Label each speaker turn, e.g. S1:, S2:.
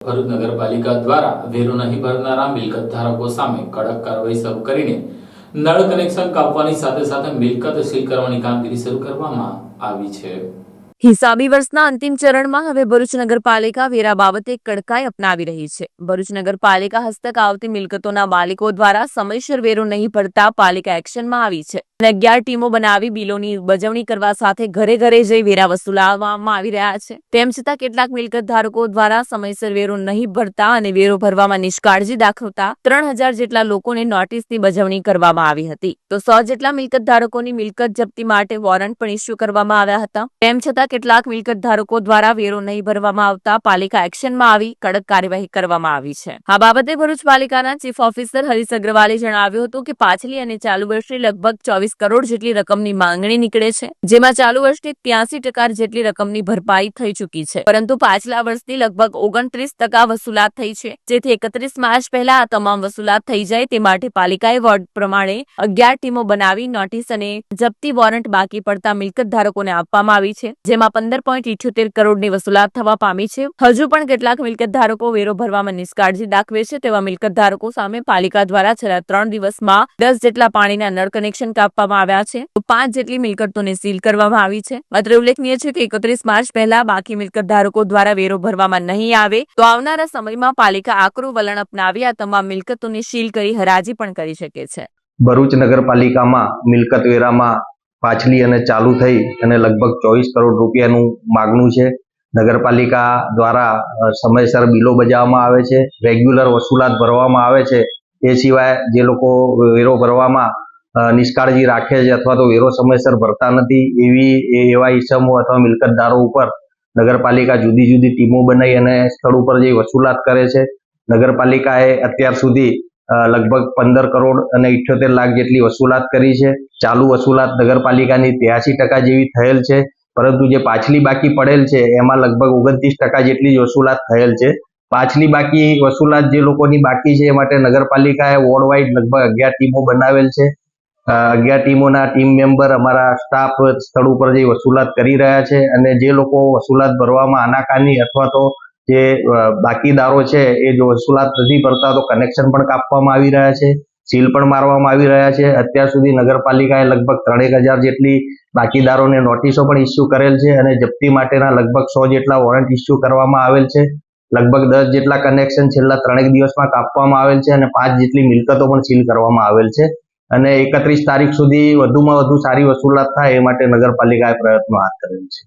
S1: ભરૂચ નગરપાલિકા દ્વારા વેરો નહીં ભરનારા મિલકત ધારકો સામે કડક કાર્યવાહી શરૂ કરીને નળ કનેક્શન કાપવાની સાથે સાથે મિલકત સીલ કરવાની કામગીરી શરૂ કરવામાં આવી છે।
S2: હિસાબી વર્ષના અંતિમ ચરણમાં હવે ભરૂચ નગરપાલિકા વેરા બાબતે કડકાઈ અપનાવી રહી છે। ભરૂચ નગરપાલિકા હસ્તક આવતી મિલકતોના માલિકો દ્વારા સમયસર વેરો નહીં ભરતા પાલિકા એક્શનમાં આવી છે અને 11 ટીમો બનાવી બિલોની બજવણી કરવા સાથે ઘરે ઘરે જઈ વેરા વસૂલવામાં આવી રહ્યા છે। તેમ છતાં કેટલાક મિલકત ધારકો દ્વારા સમયસર વેરો નહીં ભરતા અને વેરો ભરવામાં નિષ્કાળજી દાખવતા 3000 જેટલા લોકોને નોટિસની બજવણી કરવામાં આવી હતી, તો 100 જેટલા મિલકત ધારકોની મિલકત જપ્તી માટે વોરંટ પણ ઇસ્યુ કરવામાં આવ્યા હતા। તેમ છતાં કેટલાક મિલકત ધારકો દ્વારા વેરો નહીં ભરવામાં આવતા પાલિકા એક્શનમાં આવી કડક કાર્યવાહી કરવામાં આવી છે। આ બાબતે ભરૂચ પાલિકાના ચીફ ઓફિસર હરીશ અગ્રવાલે જણાવ્યું હતું કે પાછલી અને ચાલુ વર્ષની લગભગ 24 કરોડ જેટલી રકમની માંગણી નીકળે છે, જેમાં ચાલુ વર્ષની 83% જેટલી રકમની ભરપાઈ થઈ ચૂકી છે, પરંતુ પાછલા વર્ષની લગભગ 29% વસૂલાત થઈ છે, જેથી 31 માર્ચ પહેલા આ તમામ વસૂલાત થઈ જાય તે માટે પાલિકાએ વોર્ડ પ્રમાણે 11 ટીમો બનાવી નોટિસ અને જપ્તી વોરંટ બાકી પડતા મિલકત ધારકોને આપવામાં આવી છે, જેમાં 15.78 કરોડની વસૂલાત થવા પામી છે। હજુ પણ કેટલાક મિલકત ધારકો વેરો ભરવામાં નિષ્કાળજી દાખવે છે, તેવા મિલકત ધારકો સામે પાલિકા દ્વારા છેલ્લા 3 દિવસમાં 10 જેટલા પાણીના નળ કનેક્શન કાપવામાં આવ્યા છે, તો 5 જેટલી મિલકતોને સીલ કરવામાં આવી છે। માત્ર ઉલ્લેખનીય છે કે 31 માર્ચ પહેલા બાકી મિલકત ધારકો દ્વારા વેરો ભરવામાં નહીં આવે તો આવનારા સમયમાં પાલિકા આકરું વલણ અપનાવી આ તમામ મિલકતોને સીલ કરી હરાજી પણ કરી શકે છે।
S3: ભરૂચ નગરપાલિકામાં મિલકત વેરામાં પાછલી અને ચાલુ થઈ અને લગભગ 24 કરોડ રૂપિયાનું માગણું છે। નગરપાલિકા દ્વારા સમયસર બિલો બજાવવામાં આવે છે, રેગ્યુલર વસૂલાત ભરવામાં આવે છે। એ સિવાય જે લોકો વેરો ભરવામાં નિષ્કાળજી રાખે છે અથવા તો વેરો સમયસર ભરતા નથી એવા ઈસમો અથવા મિલકતદારો ઉપર નગરપાલિકા જુદી જુદી ટીમો બનાવી અને સ્થળ ઉપર જઈ વસૂલાત કરે છે। નગરપાલિકાએ અત્યાર સુધી લગભગ 15 કરોડ અને 78 લાખ જેટલી વસૂલાત કરી છે। ચાલુ વસૂલાત નગરપાલિકાની 83% જેવી થયેલ છે, પરંતુ જે પાછલી બાકી પડેલ છે એમાં લગભગ 29% જેટલી વસૂલાત થયેલ છે। પાછલી બાકી વસૂલાત જે લોકોની બાકી છે એ માટે નગરપાલિકાએ વોર્ડ વાઇઝ લગભગ 11 ટીમો બનાવેલ છે। 11 ટીમોના ટીમ મેમ્બર અમારા સ્ટાફ સ્થળ ઉપર જઈ વસૂલાત કરી રહ્યા છે અને જે લોકો વસૂલાત ભરવામાં આનાકાની અથવા તો જે બાકીદારો છે એ જો વસૂલાત નથી ભરતા તો કનેક્શન પણ કાપવામાં આવી રહ્યા છે, સીલ પણ મારવામાં આવી રહ્યા છે। અત્યાર સુધી નગરપાલિકાએ લગભગ 3000 જેટલી બાકીદારોને નોટિસો પણ ઇસ્યુ કરેલ છે અને જપ્તી માટેના લગભગ 100 જેટલા વોરંટ ઇસ્યુ કરવામાં આવેલ છે। લગભગ 10 જેટલા કનેક્શન છેલ્લા 3 દિવસમાં કાપવામાં આવેલ છે અને 5 જેટલી મિલકતો પણ સીલ કરવામાં આવેલ છે અને 31 તારીખ સુધી વધુમાં વધુ સારી વસૂલાત થાય એ માટે નગરપાલિકાએ પ્રયત્નો હાથ ધરેલ છે।